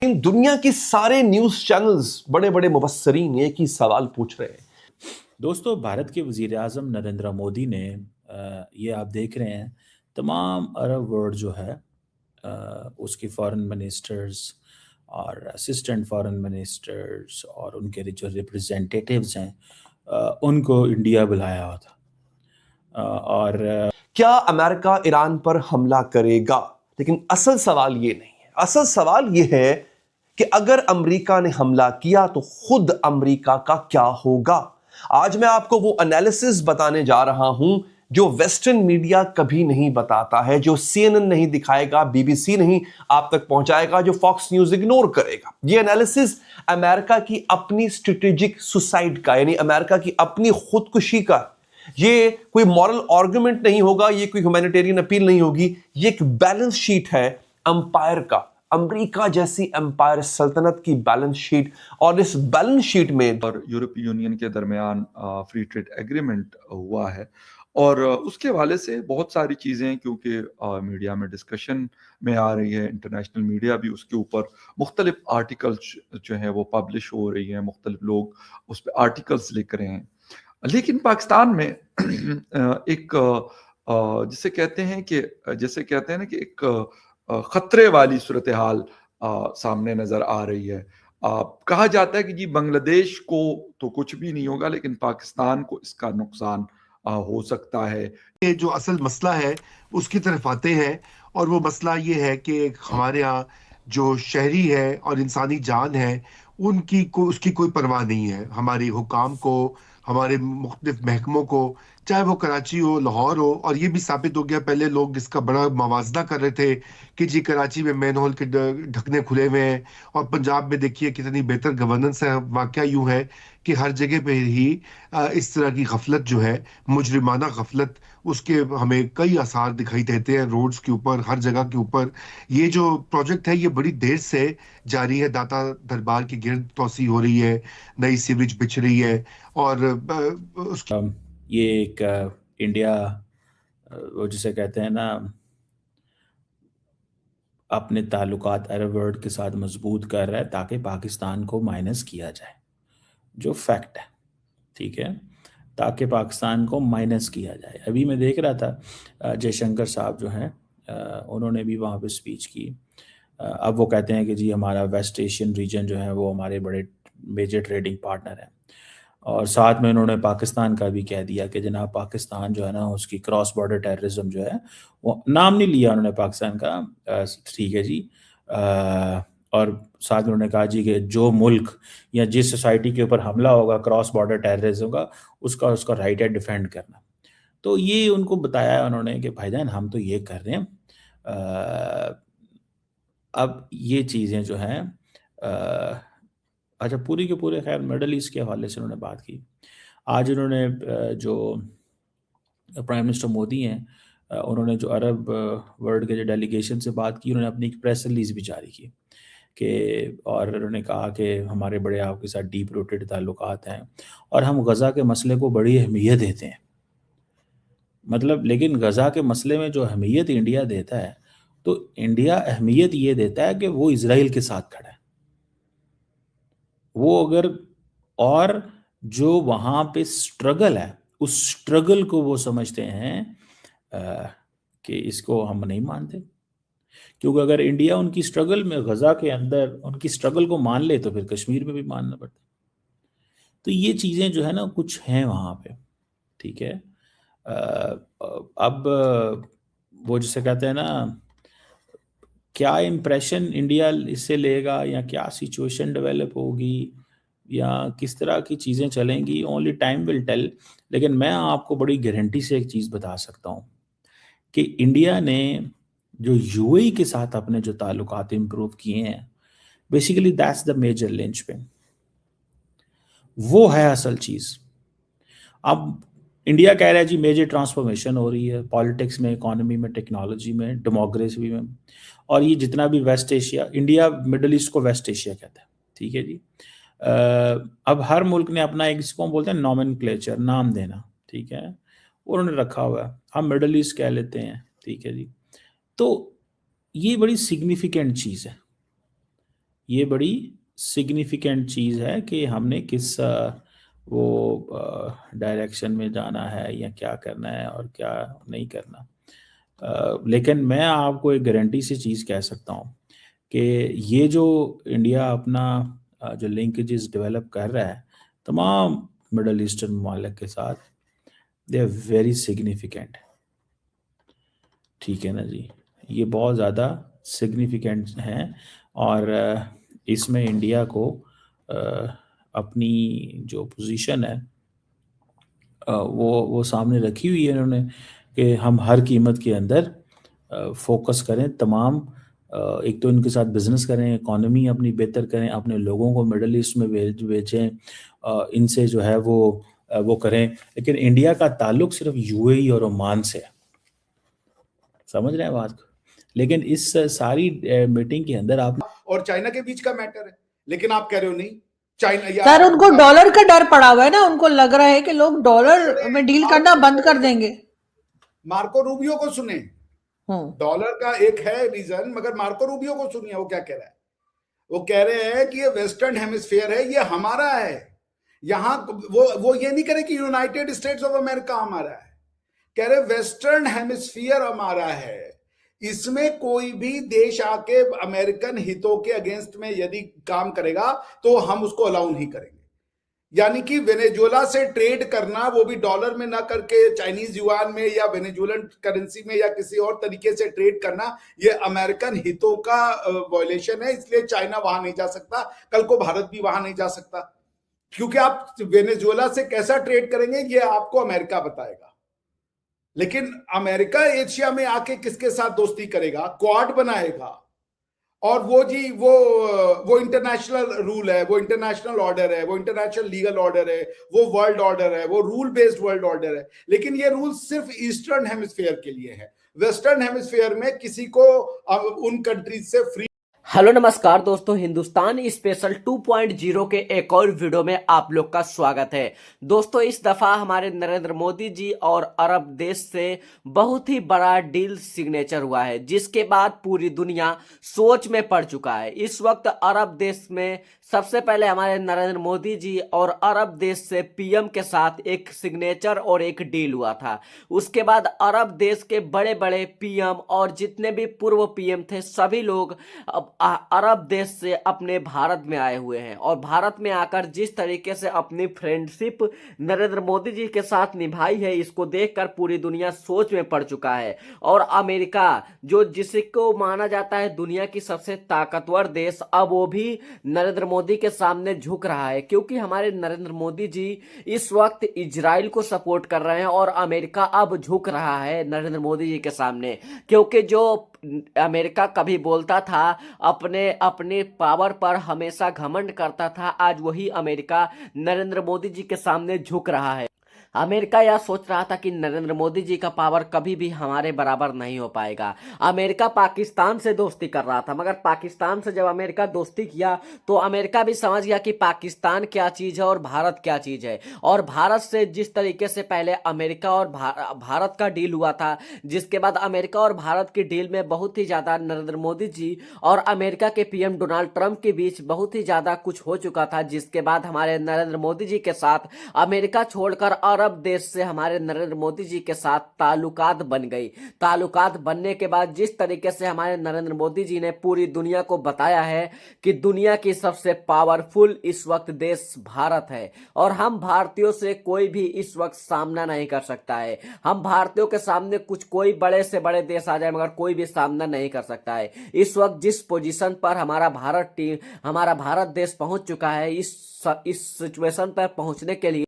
दुनिया की सारे न्यूज चैनल्स बड़े बड़े मुबस्सरीन एक ही सवाल पूछ रहे हैं। दोस्तों, भारत के वज़ीर आज़म नरेंद्र मोदी ने ये आप देख रहे हैं तमाम अरब वर्ल्ड जो है उसके फॉरेन मिनिस्टर्स और असिस्टेंट फॉरेन मिनिस्टर्स और उनके जो रिप्रेजेंटेटिव्स हैं उनको इंडिया बुलाया हुआ था। और क्या अमेरिका ईरान पर हमला करेगा? लेकिन असल सवाल ये नहीं है। असल सवाल ये है कि अगर अमेरिका ने हमला किया तो खुद अमेरिका का क्या होगा। आज मैं आपको वो एनालिसिस बताने जा रहा हूं जो वेस्टर्न मीडिया कभी नहीं बताता है, जो CNN नहीं दिखाएगा, BBC नहीं आप तक पहुंचाएगा, जो फॉक्स न्यूज इग्नोर करेगा। ये एनालिसिस अमेरिका की अपनी स्ट्रेटेजिक सुसाइड का, यानी अमेरिका की अपनी खुदकुशी का। ये कोई मॉरल आर्गुमेंट नहीं होगा, ये कोई ह्यूमैनिटेरियन अपील नहीं होगी, ये एक बैलेंस शीट है अंपायर का, अमेरिका जैसी अंपायर सल्तनत की बैलेंस शीट। और इस बैलेंस शीट में और यूरोपीय यूनियन के दरमियान फ्री ट्रेड एग्रीमेंट हुआ है और उसके हवाले से बहुत सारी चीज़ें क्योंकि मीडिया में डिस्कशन में आ रही है, इंटरनेशनल मीडिया भी उसके ऊपर मुख्तलिफ आर्टिकल्स जो हैं वो पब्लिश हो रही हैं, मुख्तलिफ लोग उस पर आर्टिकल्स लिख रहे हैं। लेकिन पाकिस्तान में एक जिसे कहते हैं कि जैसे कहते हैं ना कि एक खतरे वाली सूरत हाल सामने नज़र आ रही है। कहा जाता है कि जी बांग्लादेश को तो कुछ भी नहीं होगा लेकिन पाकिस्तान को इसका नुकसान हो सकता है। ये जो असल मसला है उसकी तरफ आते हैं और वो मसला ये है कि हमारे यहाँ जो शहरी है और इंसानी जान है उसकी कोई परवाह नहीं है। हमारे हुकाम को, हमारे मुख्तलिफ महकमों को, चाहे वो कराची हो, लाहौर हो, और ये भी साबित हो गया, पहले लोग इसका बड़ा मवाजना कर रहे थे कि जी कराची में मैन होल के ढकने खुले हुए हैं और पंजाब में देखिए कितनी बेहतर गवर्नेंस है। वाकया यूं है कि हर जगह पे ही इस तरह की गफलत जो है, मुजरिमाना गफलत, उसके हमें कई आसार दिखाई देते हैं रोड्स के ऊपर, हर जगह के ऊपर। ये जो प्रोजेक्ट है ये बड़ी देर से जारी है, दाता दरबार की गिरद तोसी हो रही है, नई सीवरेज बिछ रही है और उसकी ये एक इंडिया वो जिसे कहते हैं ना अपने ताल्लुकात अरब वर्ल्ड के साथ मजबूत कर रहा है ताकि पाकिस्तान को माइनस किया जाए, जो फैक्ट है, ठीक है, ताकि पाकिस्तान को माइनस किया जाए। अभी मैं देख रहा था जयशंकर साहब जो हैं उन्होंने भी वहाँ पे स्पीच की। अब वो कहते हैं कि जी हमारा वेस्ट एशियन रीजन जो है वो हमारे बड़े मेजर ट्रेडिंग पार्टनर हैं, और साथ में उन्होंने पाकिस्तान का भी कह दिया कि जनाब पाकिस्तान जो है ना उसकी क्रॉस बॉर्डर टेररिज्म जो है, वो नाम नहीं लिया उन्होंने पाकिस्तान का, ठीक है जी। और साथ में उन्होंने कहा जी कि जो मुल्क या जिस सोसाइटी के ऊपर हमला होगा क्रॉस बॉर्डर टेररिज्म का, उसका उसका राइट है डिफेंड करना। तो ये उनको बताया उन्होंने कि भाईजान हम तो ये कर रहे हैं। अब ये चीज़ें जो हैं अच्छा, पूरी के पूरे खैर मिडल ईस्ट के हवाले से उन्होंने बात की। आज उन्होंने जो प्राइम मिनिस्टर मोदी हैं उन्होंने जो अरब वर्ल्ड के जो डेलीगेशन से बात की, उन्होंने अपनी एक प्रेस रिलीज भी जारी की कि, और उन्होंने कहा कि हमारे बड़े आपके साथ डीप रूटेड ताल्लुकात हैं और हम गज़ा के मसले को बड़ी अहमियत देते हैं। मतलब लेकिन गज़ा के मसले में जो अहमियत इंडिया देता है, तो इंडिया अहमियत ये देता है कि वो इज़राइल के साथ खड़ा है। वो अगर और जो वहाँ पे स्ट्रगल है, उस स्ट्रगल को वो समझते हैं कि इसको हम नहीं मानते, क्योंकि अगर इंडिया उनकी स्ट्रगल में गज़ा के अंदर उनकी स्ट्रगल को मान ले तो फिर कश्मीर में भी मानना पड़ता। तो ये चीज़ें जो है ना कुछ हैं वहाँ पे, ठीक है। अब वो जिसे कहते हैं ना क्या इम्प्रेशन इंडिया इससे लेगा या क्या सिचुएशन डेवलप होगी या किस तरह की चीज़ें चलेंगी, ओनली टाइम विल टेल। लेकिन मैं आपको बड़ी गारंटी से एक चीज़ बता सकता हूँ कि इंडिया ने जो यूएई के साथ अपने जो ताल्लुकात इम्प्रूव किए हैं, basically that's the major linchpin, वो है असल चीज़। अब इंडिया कह रहा है जी मेजर ट्रांसफॉर्मेशन हो रही है पॉलिटिक्स में, इकोनॉमी में, टेक्नोलॉजी में, डेमोक्रेसी में, और ये जितना भी West Asia, India Middle East को वेस्ट एशिया कहता है, ठीक है जी। अब हर मुल्क ने अपना एक, जिसको हम बोलते हैं नॉमेनक्लेचर, नाम देना, ठीक है, उन्होंने रखा हुआ है, हम मिडल ईस्ट कह लेते हैं, ठीक है जी। तो ये बड़ी सिग्निफिकेंट चीज़ है, ये बड़ी सिग्निफिकेंट चीज़ है कि हमने किस वो डायरेक्शन में जाना है या क्या करना है और क्या नहीं करना। लेकिन मैं आपको एक गारंटी सी चीज़ कह सकता हूँ कि ये जो इंडिया अपना जो लिंकेजेस डेवलप कर रहा है तमाम मिडल ईस्टर्न ममालिक के साथ, दे आर वेरी सिग्निफिकेंट। ठीक है ना जी, ये बहुत ज़्यादा सिग्निफिकेंट हैं और इसमें इंडिया को अपनी जो पोजीशन है वो सामने रखी हुई है इन्होंने कि हम हर कीमत के अंदर फोकस करें तमाम एक तो इनके साथ बिजनेस करें, इकोनॉमी अपनी बेहतर करें, अपने लोगों को मिडल ईस्ट में भेजें, इनसे जो है वो करें। लेकिन इंडिया का ताल्लुक सिर्फ यूएई और ओमान से है, समझ रहे हैं बात को। लेकिन इस सारी मीटिंग के अंदर आप और चाइना के बीच का मैटर है, लेकिन आप कह रहे हो नहीं चाइना या सर उनको डॉलर का डर पड़ा हुआ है ना, उनको लग रहा है कि लोग डॉलर में डील करना बंद कर देंगे। मार्को रूबियो को सुने, डॉलर का एक है रीजन, मगर मार्को रूबियो को सुनिए वो क्या कह रहा है। वो कह रहे हैं कि ये वेस्टर्न हेमिस्फीयर है, ये हमारा है। यहां वो ये नहीं करे कि यूनाइटेड स्टेट्स ऑफ अमेरिका हमारा है, कह रहे वेस्टर्न हेमिस्फीयर हमारा है। इसमें कोई भी देश आके अमेरिकन हितों के अगेंस्ट में यदि काम करेगा तो हम उसको अलाउ नहीं करेंगे। यानी कि वेनेजुएला से ट्रेड करना, वो भी डॉलर में ना करके चाइनीज युआन में या वेनेजुएलन करेंसी में या किसी और तरीके से ट्रेड करना, ये अमेरिकन हितों का वायलेशन है। इसलिए चाइना वहां नहीं जा सकता, कल को भारत भी वहां नहीं जा सकता, क्योंकि आप वेनेजुएला से कैसा ट्रेड करेंगे ये आपको अमेरिका बताएगा। लेकिन अमेरिका एशिया में आके किसके साथ दोस्ती करेगा, क्वाड बनाएगा, और वो जी वो इंटरनेशनल रूल है, वो इंटरनेशनल ऑर्डर है, वो इंटरनेशनल लीगल ऑर्डर है, वो वर्ल्ड ऑर्डर है, वो रूल बेस्ड वर्ल्ड ऑर्डर है। लेकिन ये रूल सिर्फ ईस्टर्न हेमिस्फीयर के लिए है। वेस्टर्न हेमिस्फीयर में किसी को उन कंट्रीज से फ्री। हेलो नमस्कार दोस्तों, हिंदुस्तान स्पेशल 2.0 के एक और वीडियो में आप लोग का स्वागत है। दोस्तों इस दफा हमारे नरेंद्र मोदी जी और अरब देश से बहुत ही बड़ा डील सिग्नेचर हुआ है, जिसके बाद पूरी दुनिया सोच में पड़ चुका है। इस वक्त अरब देश में सबसे पहले हमारे नरेंद्र मोदी जी और अरब देश से पीएम के साथ एक सिग्नेचर और एक डील हुआ था। उसके बाद अरब देश के बड़े बड़े पीएम और जितने भी पूर्व पीएम थे सभी लोग अब अरब देश से अपने भारत में आए हुए हैं, और भारत में आकर जिस तरीके से अपनी फ्रेंडशिप नरेंद्र मोदी जी के साथ निभाई है, इसको देखकर पूरी दुनिया सोच में पड़ चुका है। और अमेरिका, जो जिसको माना जाता है दुनिया की सबसे ताकतवर देश, अब वो भी नरेंद्र मोदी के सामने झुक रहा है, क्योंकि हमारे नरेंद्र मोदी जी इस वक्त इजराइल को सपोर्ट कर रहे हैं और अमेरिका अब झुक रहा है नरेंद्र मोदी जी के सामने। क्योंकि जो अमेरिका कभी बोलता था अपने पावर पर हमेशा घमंड करता था, आज वही अमेरिका नरेंद्र मोदी जी के सामने झुक रहा है। अमेरिका यह सोच रहा था कि नरेंद्र मोदी जी का पावर कभी भी हमारे बराबर नहीं हो पाएगा। अमेरिका पाकिस्तान से दोस्ती कर रहा था, मगर पाकिस्तान से जब अमेरिका दोस्ती किया तो अमेरिका भी समझ गया कि पाकिस्तान क्या चीज़ है और भारत क्या चीज़ है। और भारत से जिस तरीके से पहले अमेरिका और भारत का डील हुआ था, जिसके बाद अमेरिका और भारत की डील में बहुत ही ज़्यादा नरेंद्र मोदी जी और अमेरिका के पीएम डोनाल्ड ट्रंप के बीच बहुत ही ज़्यादा कुछ हो चुका था, जिसके बाद हमारे नरेंद्र मोदी जी के साथ अमेरिका छोड़कर अरब देश से हमारे नरेंद्र मोदी जी के साथ ताल्लुकात बन गई। ताल्लुकात बनने के बाद जिस तरीके से हमारे नरेंद्र मोदी जी ने पूरी दुनिया को बताया है कि दुनिया की सबसे पावरफुल इस वक्त देश भारत है, और हम भारतीयों से कोई भी इस वक्त सामना नहीं कर सकता है। हम भारतीयों के सामने कुछ कोई बड़े से बड़े देश आ जाए, मगर कोई भी सामना नहीं कर सकता है। इस वक्त जिस पोजीशन पर हमारा भारत देश पहुंच चुका है, इस सिचुएशन पर पहुंचने के लिए